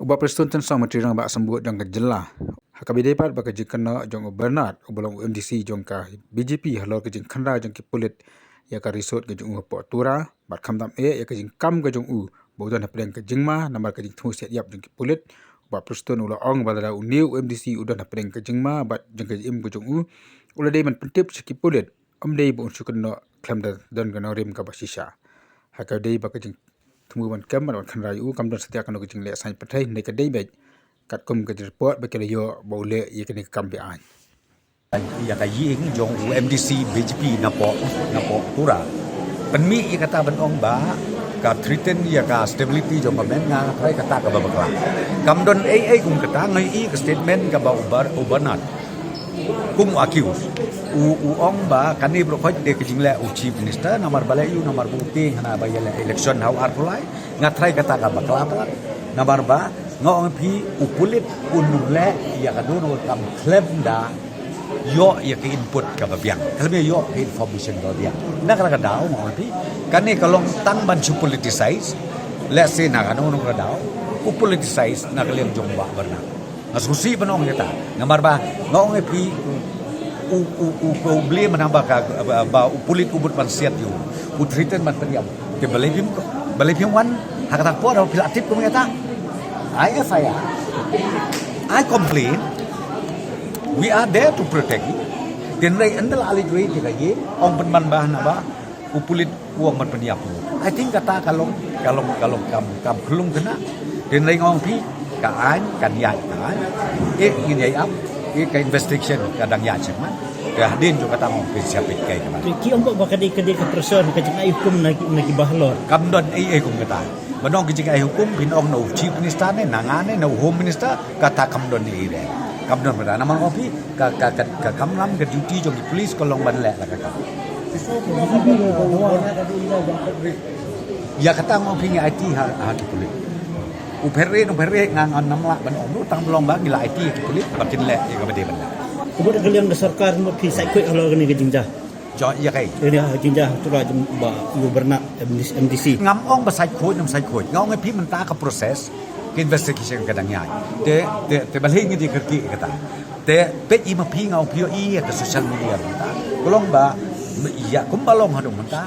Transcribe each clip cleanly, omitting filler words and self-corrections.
Ubah Preston tensang menteri rang bak sambut jong ke jelah. Hakabi depat bak ke kena jong Bernard ubulong MDC jong ka BJP halor ke jing khandra jong ki pulit ya ka risot ke jong po tura bat khamdam ya ke jing kam ke jong bodan hapdeng ke jingma nambar ke jing thu set yap jong ki pulit. Ubah Preston ula ong badara new MDC udan hapdeng ke jingma bat jong ke im ke jong ula dei man pentip ki pulit dei bu unsu kena khamda dan kena rim ka basisha. Hakabi bak ke jing Tumuban kam man khan rayu kam don setia kan kucing le sain pathai ne ka dei bai kat kum ke report ba ke yo bole ye ke kam bi an ya ka ying jong MDC BJP na po tura penmi ya kata ban ong ba ka threaten ya ka stability jong men nga kai kata ka babakla kam don ai kum kata ngai i ka statement ka ba ubanat kum accuse u ong ba kani bro khoj de kijing le u chief minister namar balai u namar buting hana ba yele election how are pulai ngatrai kata ka bakla namar ba ngong pi u pulit unum le ya ka dono kam klem da yo ya ke input ka babiang kalme yo ke information do dia na kala ka daw ngong pi kani kalong tang ban su politicize let's say na kanu ka daw u politicize na kalem jong ba barna asusi banong kita namar ba ngong pi problem menambah ba pulit ubut pansiat yu utritan man periam ke balipim wan hakata po ro pilatif ko ngata I complain we are there to protect you den rai andal ali grade ke ye ong penman bah na ba upulit uang man periam I think kata kalong kam kelung kena den rai ngong pi ka an kan yai kan ngin yai up ke investigation kadang ya cuma ya din juga tang ke siapit kai kan ki ong ba ka ke person ke jeng ai hukum nagi bahlor kam don ai kum kata banong ke jeng ai hukum bin ong no chief minister ne nangane no home minister kata kam don ai re kam don pada nama ngopi ka kam lam ke duty jong police kolong ban le la ka ya kata ngopi ngi IT ha ki police uperre ngang on namla ban om tang belong bang gila IT ki pulit bakin le ya ka bade ban ubud kalian da sarkar mo pi sai ko halo gani gejingja jo ya kai ini gejingja tu ra jum ba yu bernak MDC ngam ong ba sai ko nam sai ko ngong ai pi man ta ka proses ke investigation kadang ya te balhe ngi di kerki kata te pet i ma pi ngau pi i ka social media ta kolong ba ya kum balong hadong man ta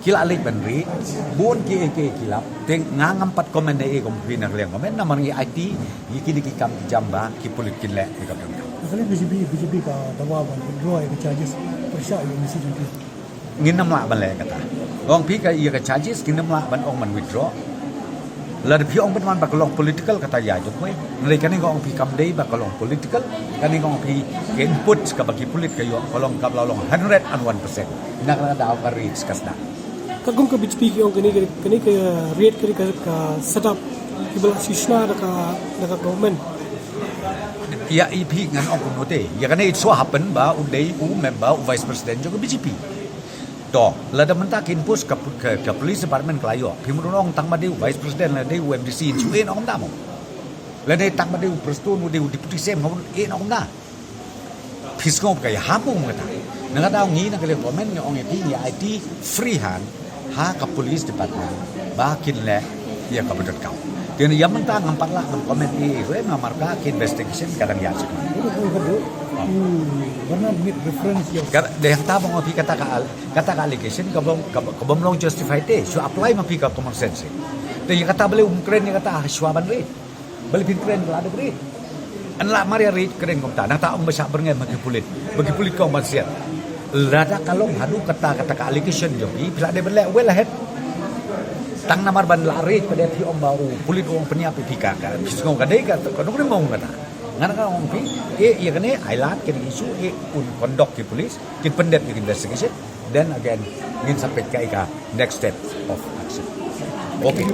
kila alik benri bon ki kilap teng ngangam pat komen de kom pinar leng komen namang IT yiki di kam jamba ki pulit kinle ki kam kalian BJP ka dawa ban withdraw ke charges persya yang mesti jadi ngin namla ban le kata ong pi ka iya ka charges kin namla ban ong man withdraw la de pi ong ban ba kolong political kata ya jo koi ngai kan ong pi kam dei ba kolong political kan ong pi input ka bagi pulit kayo kolong kam lolong 101% nak la da ka reach kasna kagum ka BJP ki ong kani ke rate kari ka setup kibala sishna da government ya IP ngan ong kunote ya kan it so happen ba udai member vice president juga BJP to la da mentakin pus ka police department klayo pimurong tang ma vice president la dei MDC suin ong damo la dei tang ma dei preston dei deputy sem ngom ong da pisngop ka ya hapung ngata nga daw ngi na kale comment ni ong ya IT free hand ha ka police department bakin le ya ka bedot kau dia yang mentang empat lah komen we marka investigation kadang ya sih karena with reference yang yang tahu mau kata allegation kabom long justify te so apply mapi ka common sense dan yang kata beli keren yang kata swaban rate beli pin keren la ada rate an la maria rate keren kom ta nang ta ong basa berngai bagi pulit kau masih lada kalong hadu kata allegation jogi bila de belak well ahead tang namar ban lari pada ti om bau pulit ong peniap pika ka bisngong kadai ka ko nong mong kata ngana ka ong pi ya kene highlight ke isu un kondok ki polis ki pendet ki investigation then again ngin sampai ka next step of action okay